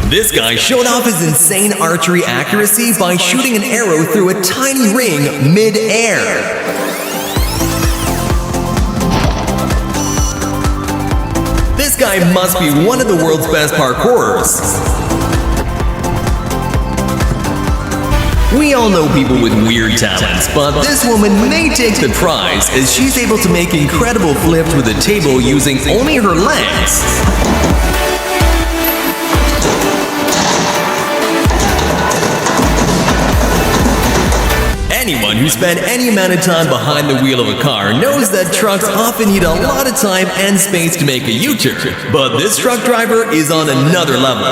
This guy showed off his insane archery accuracy by shooting an arrow through a tiny ring mid-air. This guy must be one of the world's best parkourers. We all know people with weird talents, but this woman may take the prize as she's able to make incredible flips with a table using only her legs. Anyone who spent any amount of time behind the wheel of a car knows that trucks often need a lot of time and space to make a U-turn, but this truck driver is on another level.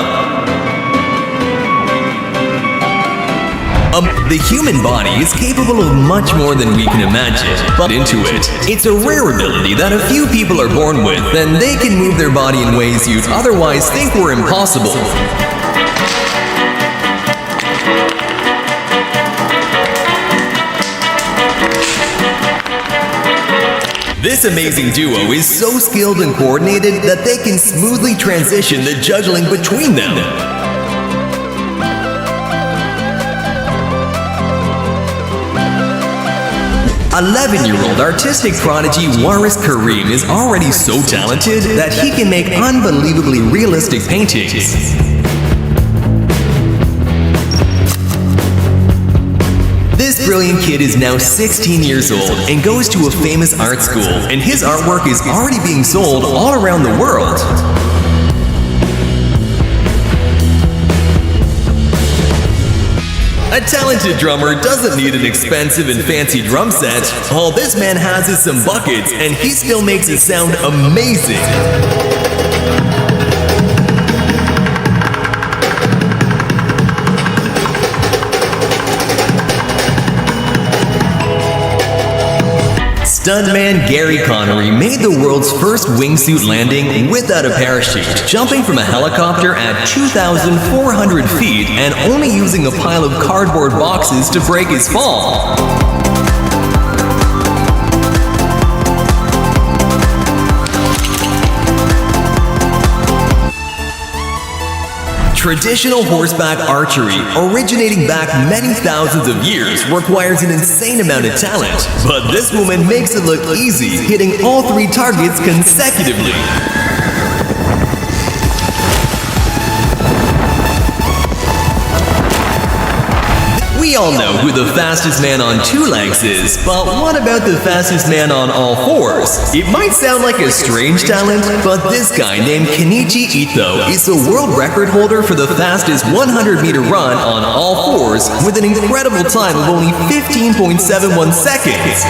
The human body is capable of much more than we can imagine, but into it. It's a rare ability that a few people are born with, and they can move their body in ways you'd otherwise think were impossible. This amazing duo is so skilled and coordinated that they can smoothly transition the juggling between them. 11-year-old artistic prodigy Waris Kareem is already so talented that he can make unbelievably realistic paintings. This brilliant kid is now 16 years old and goes to a famous art school, and his artwork is already being sold all around the world. A talented drummer doesn't need an expensive and fancy drum set. All this man has is some buckets, and he still makes it sound amazing. Stuntman Gary Connery made the world's first wingsuit landing without a parachute, jumping from a helicopter at 2,400 feet and only using a pile of cardboard boxes to break his fall. Traditional horseback archery, originating back many thousands of years, requires an insane amount of talent, but this woman makes it look easy, hitting all 3 targets consecutively. We all know who the fastest man on 2 legs is, but what about the fastest man on all 4s? It might sound like a strange talent, but this guy named Kenichi Ito is the world record holder for the fastest 100-meter run on all 4s with an incredible time of only 15.71 seconds.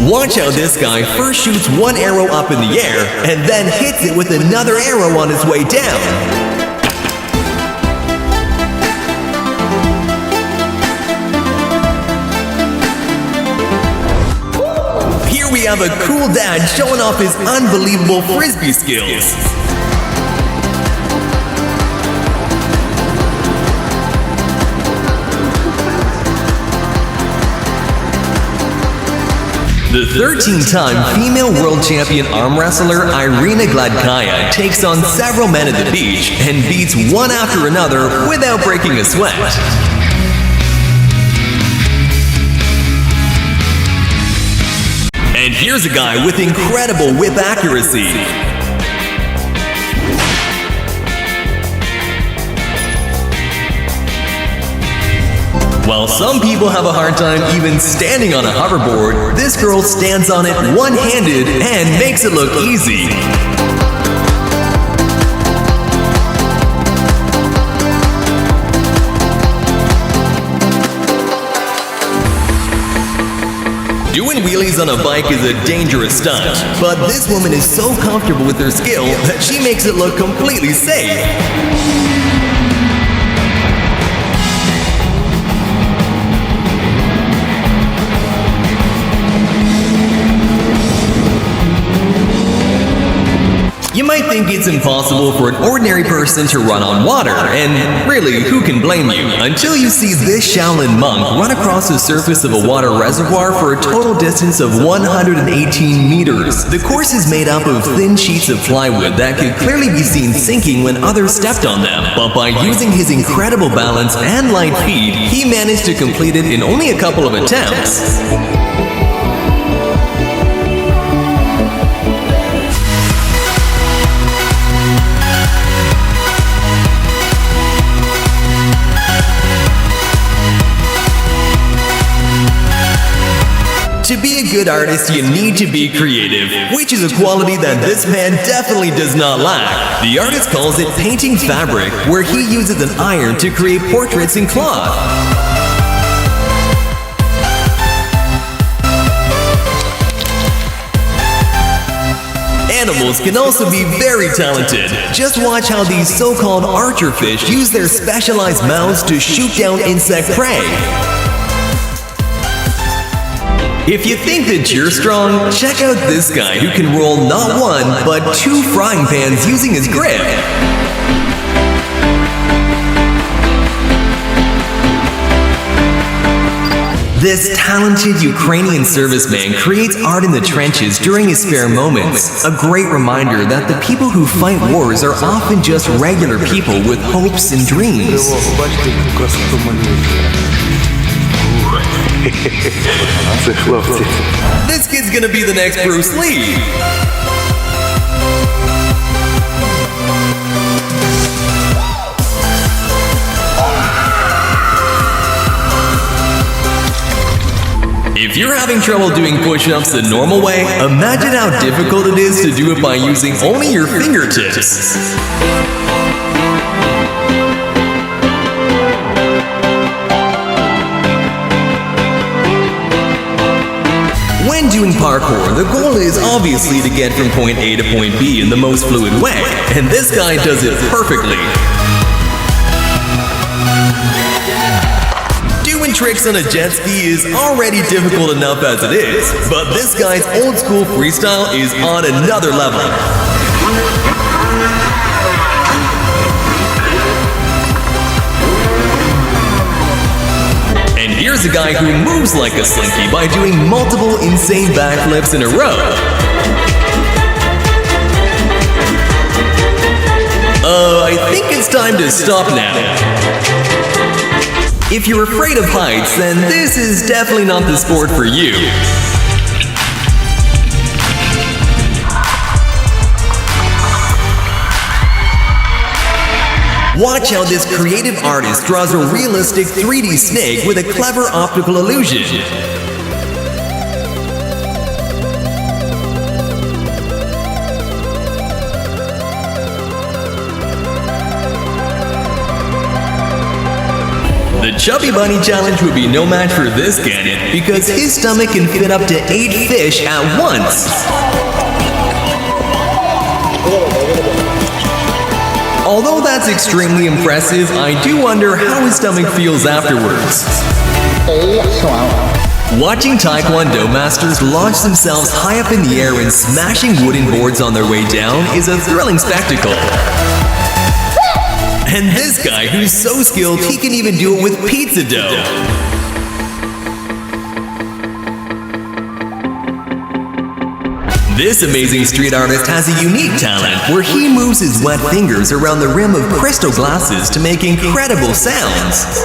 Watch how this guy first shoots one arrow up in the air and then hits it with another arrow on his way down. Here we have a cool dad showing off his unbelievable frisbee skills. The 13-time female world champion arm wrestler Irina Gladkaya takes on several men at the beach and beats one after another without breaking a sweat. And here's a guy with incredible whip accuracy. While some people have a hard time even standing on a hoverboard, this girl stands on it one-handed and makes it look easy. Doing wheelies on a bike is a dangerous stunt, but this woman is so comfortable with her skill that she makes it look completely safe. You might think it's impossible for an ordinary person to run on water, and really, who can blame you? Until you see this Shaolin monk run across the surface of a water reservoir for a total distance of 118 meters. The course is made up of thin sheets of plywood that could clearly be seen sinking when others stepped on them, but by using his incredible balance and light feet, he managed to complete it in only a couple of attempts. To be a good artist, you need to be creative, which is a quality that this man definitely does not lack. The artist calls it painting fabric, where he uses an iron to create portraits in cloth. Animals can also be very talented. Just watch how these so-called archer fish use their specialized mouths to shoot down insect prey. If you think that you're strong, check out this guy who can roll not one, but 2 frying pans using his grip. This talented Ukrainian serviceman creates art in the trenches during his spare moments. A great reminder that the people who fight wars are often just regular people with hopes and dreams. This kid's gonna be the next Bruce Lee. If you're having trouble doing push-ups the normal way, imagine how difficult it is to do it by using only your fingertips. When doing parkour, the goal is obviously to get from point A to point B in the most fluid way, and this guy does it perfectly. Doing tricks on a jet ski is already difficult enough as it is, but this guy's old school freestyle is on another level. And here's a guy who moves like a slinky by doing multiple insane backflips in a row. I think it's time to stop now. If you're afraid of heights, then this is definitely not the sport for you. Watch how this creative artist draws a realistic 3D snake with a clever optical illusion. The Chubby Bunny Challenge would be no match for this candidate because his stomach can fit up to 8 fish at once. Although that's extremely impressive, I do wonder how his stomach feels afterwards. Watching Taekwondo masters launch themselves high up in the air and smashing wooden boards on their way down is a thrilling spectacle. And this guy, who's so skilled, he can even do it with pizza dough. This amazing street artist has a unique talent where he moves his wet fingers around the rim of crystal glasses to make incredible sounds.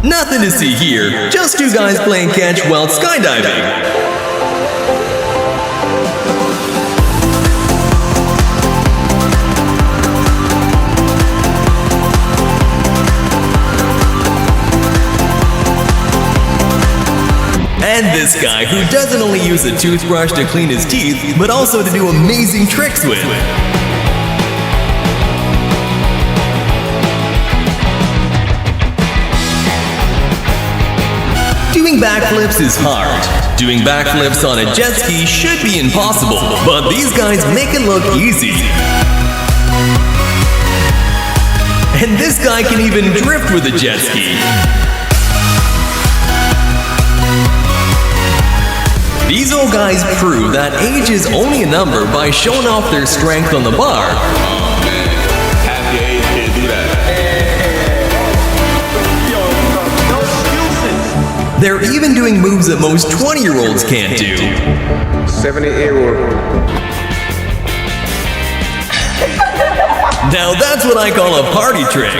Nothing to see here, just 2 guys playing catch while skydiving. And this guy who doesn't only use a toothbrush to clean his teeth, but also to do amazing tricks with. Doing backflips is hard. Doing backflips on a jet ski should be impossible, but these guys make it look easy. And this guy can even drift with a jet ski. These old guys prove that age is only a number by showing off their strength on the bar. Half your age can't do that. They're even doing moves that most 20-year-olds can't do. 70-year-old. Now that's what I call a party trick.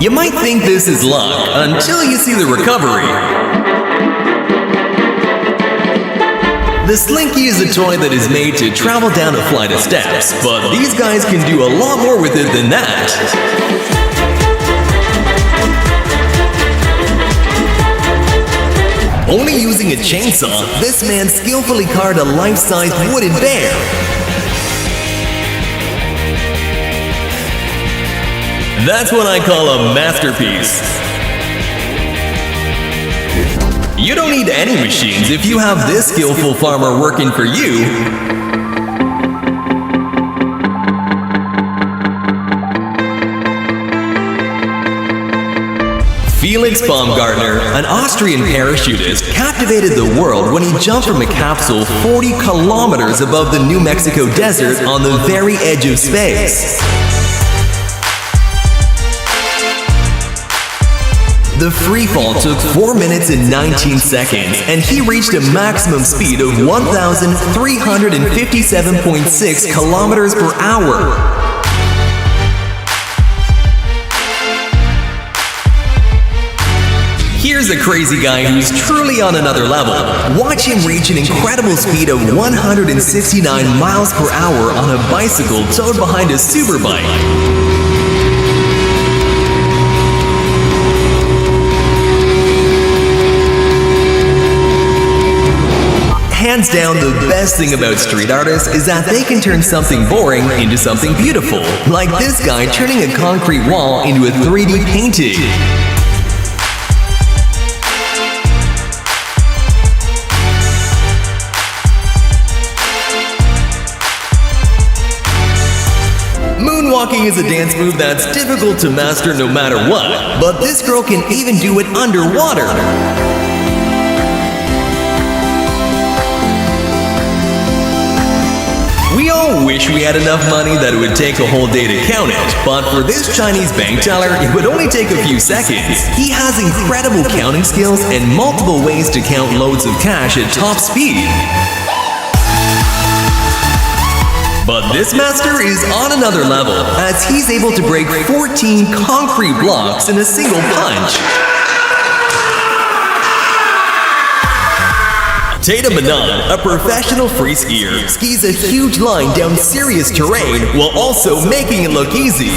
You might think this is luck until you see the recovery. The Slinky is a toy that is made to travel down a flight of steps, but these guys can do a lot more with it than that. Only using a chainsaw, this man skillfully carved a life-sized wooden bear. That's what I call a masterpiece. You don't need any machines if you have this skillful farmer working for you. Felix Baumgartner, an Austrian parachutist, captivated the world when he jumped from a capsule 40 kilometers above the New Mexico desert on the very edge of space. The freefall took 4 minutes and 19 seconds, and he reached a maximum speed of 1,357.6 kilometers per hour. Here's a crazy guy who's truly on another level. Watch him reach an incredible speed of 169 miles per hour on a bicycle towed behind a superbike. Hands down, the best thing about street artists is that they can turn something boring into something beautiful. Like this guy turning a concrete wall into a 3D painting. Moonwalking is a dance move that's difficult to master no matter what, but this girl can even do it underwater. We all wish we had enough money that it would take a whole day to count it, but for this Chinese bank teller, it would only take a few seconds. He has incredible counting skills and multiple ways to count loads of cash at top speed. But this master is on another level, as he's able to break 14 concrete blocks in a single punch. Tatum Manon, a professional free skier, skis a huge line down serious terrain while also making it look easy.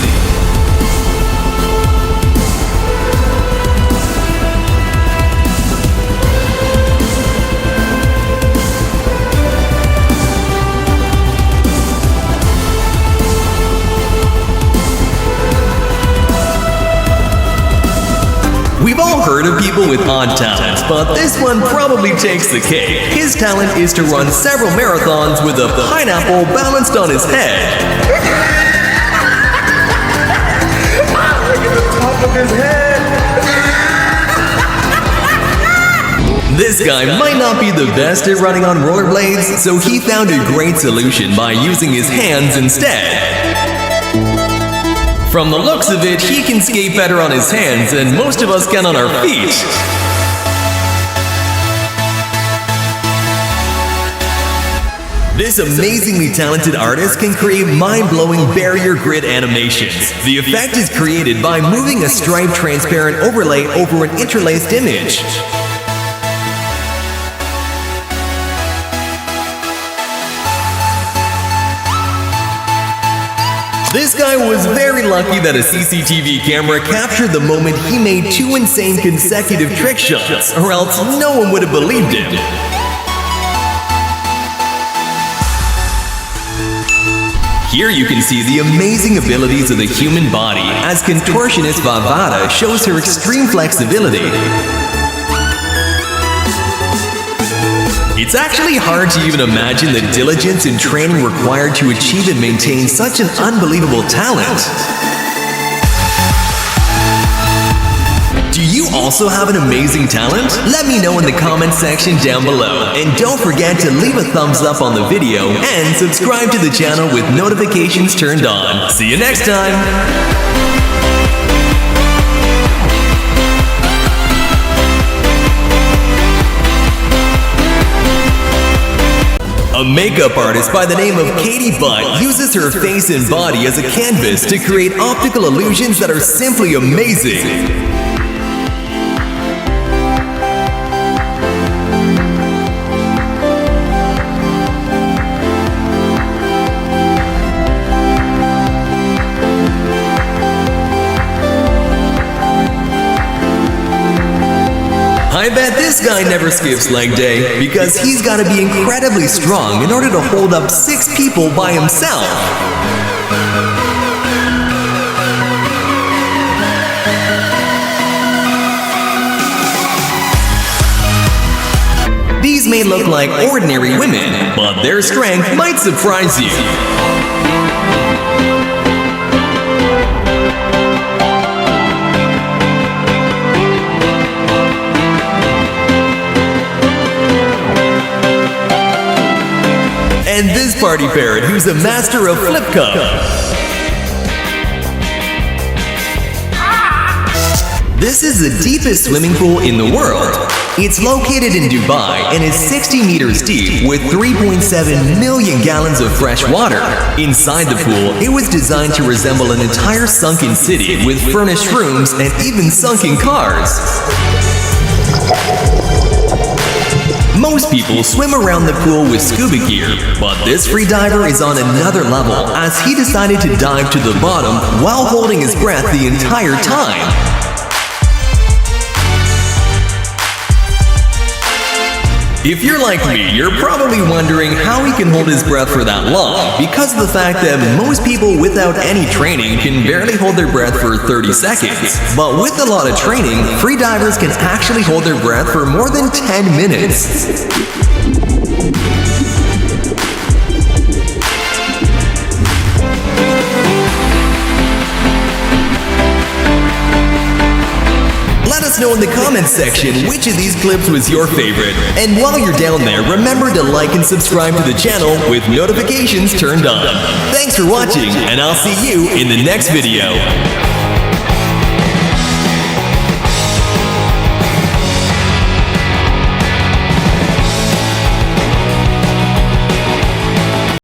We've all heard of people with odd talents, but this one probably takes the cake. His talent is to run several marathons with a pineapple balanced on his head. Look at the top of his head. This guy might not be the best at running on rollerblades, so he found a great solution by using his hands instead. From the looks of it, he can skate better on his hands than most of us can on our feet. This amazingly talented artist can create mind-blowing barrier grid animations. The effect is created by moving a striped transparent overlay over an interlaced image. This guy was very lucky that a CCTV camera captured the moment he made 2 insane consecutive trick shots, or else no one would have believed him. Here you can see the amazing abilities of the human body as contortionist Vavada shows her extreme flexibility. It's actually hard to even imagine the diligence and training required to achieve and maintain such an unbelievable talent. Do you also have an amazing talent? Let me know in the comment section down below. And don't forget to leave a thumbs up on the video and subscribe to the channel with notifications turned on. See you next time! A makeup artist by the name of Katie Butt uses her face and body as a canvas to create optical illusions that are simply amazing. I bet this guy never skips leg day because he's got to be incredibly strong in order to hold up 6 people by himself. These may look like ordinary women, but their strength might surprise you. And this party parrot who's a master of flip cup. This is the deepest swimming pool in the world. It's located in Dubai and is 60 meters deep with 3.7 million gallons of fresh water. Inside the pool, it was designed to resemble an entire sunken city with furnished rooms and even sunken cars. Most people swim around the pool with scuba gear, but this freediver is on another level as he decided to dive to the bottom while holding his breath the entire time. If you're like me, you're probably wondering how he can hold his breath for that long because of the fact that most people without any training can barely hold their breath for 30 seconds. But with a lot of training, freedivers can actually hold their breath for more than 10 minutes. Let us know in the comments section which of these clips was your favorite. And while you're down there, remember to like and subscribe to the channel with notifications turned on. Thanks for watching, and I'll see you in the next video.